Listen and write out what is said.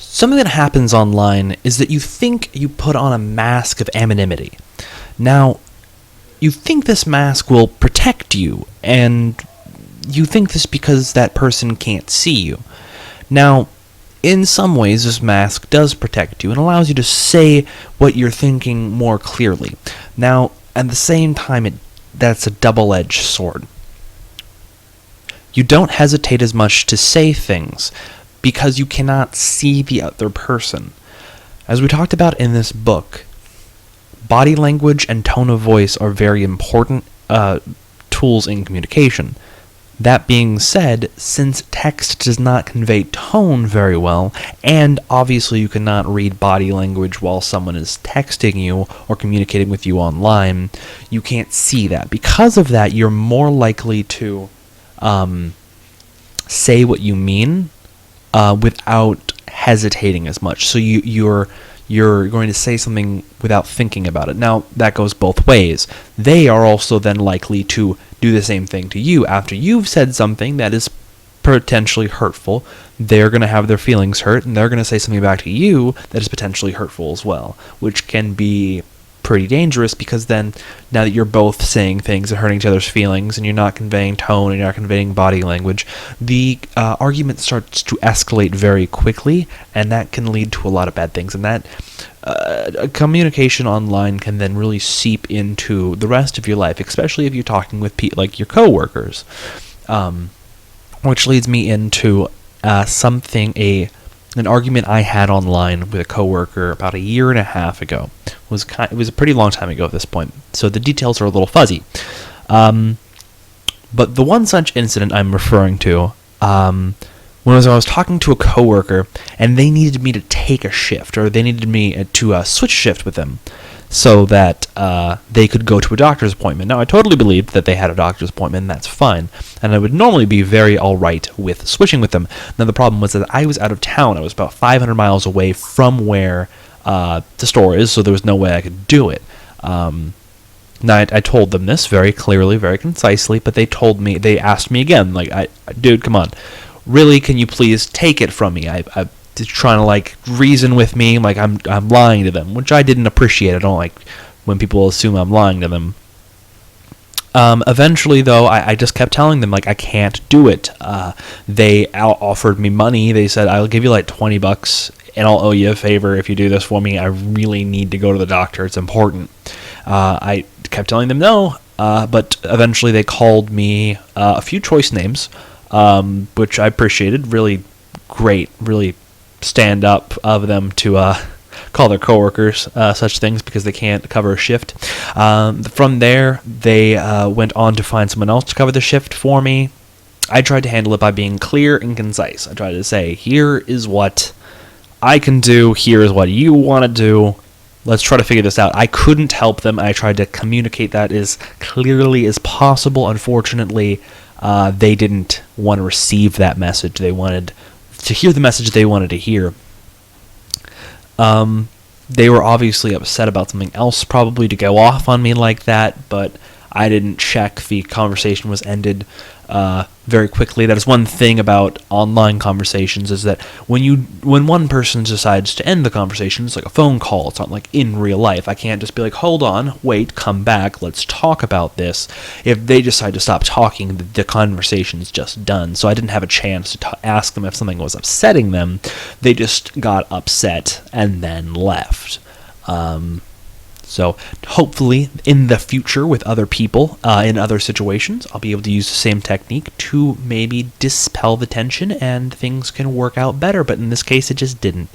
Something that happens online is that you think you put on a mask of anonymity. Now, you think this mask will protect you, and you think this because that person can't see you. Now, in some ways, this mask does protect you and allows you to say what you're thinking more clearly. Now, at the same time, that's a double-edged sword. You don't hesitate as much to say things because you cannot see the other person. As we talked about in this book, body language and tone of voice are very important tools in communication. That being said, since text does not convey tone very well, and obviously you cannot read body language while someone is texting you or communicating with you online, you can't see that. Because of that, you're more likely to say what you mean without hesitating as much. So you're going to say something without thinking about it. Now, that goes both ways. They are also then likely to do the same thing to you. After you've said something that is potentially hurtful, they're going to have their feelings hurt, and they're going to say something back to you that is potentially hurtful as well, which can be pretty dangerous because then, now that you're both saying things that are hurting each other's feelings, and you're not conveying tone and you're not conveying body language, the argument starts to escalate very quickly, and that can lead to a lot of bad things. And that communication online can then really seep into the rest of your life, especially if you're talking with like your coworkers. Which leads me into an argument I had online with a coworker about 1.5 years ago. It was a pretty long time ago at this point, so the details are a little fuzzy. But the one such incident I'm referring to, was I was talking to a coworker, and they needed me to take a shift, or they needed me to switch shift with them, so that they could go to a doctor's appointment. Now, I totally believed that they had a doctor's appointment, and that's fine, and I would normally be very alright with switching with them. Now, the problem was that I was out of town. I was about 500 miles away from where the store is, so there was no way I could do it. Now, I told them this very clearly, very concisely, but they asked me again, like, dude, come on. Really, can you please take it from me? I'm trying to reason with me, like I'm lying to them, which I didn't appreciate. I don't like when people assume I'm lying to them. Eventually, though, I just kept telling them, I can't do it. They offered me money. They said, I'll give you $20 and I'll owe you a favor if you do this for me. I really need to go to the doctor. It's important. I kept telling them no, but eventually they called me a few choice names, which I appreciated. Really great, really stand up of them to call their coworkers such things because they can't cover a shift. From there, they went on to find someone else to cover the shift for me. I tried to handle it by being clear and concise. I tried to say, here is what I can do, here is what you want to do. Let's try to figure this out. I couldn't help them. I tried to communicate that as clearly as possible. Unfortunately, they didn't want to receive that message. They wanted to hear the message they wanted to hear. They were obviously upset about something else, probably, to go off on me like that, but I didn't check. The conversation was ended very quickly. That is one thing about online conversations, is that when one person decides to end the conversation, it's like a phone call. It's not like in real life. I can't just be like, hold on, wait, come back, let's talk about this. If they decide to stop talking, the conversation's just done. So I didn't have a chance to ask them if something was upsetting them. They just got upset and then left. So hopefully in the future with other people, in other situations, I'll be able to use the same technique to maybe dispel the tension and things can work out better. But in this case, it just didn't.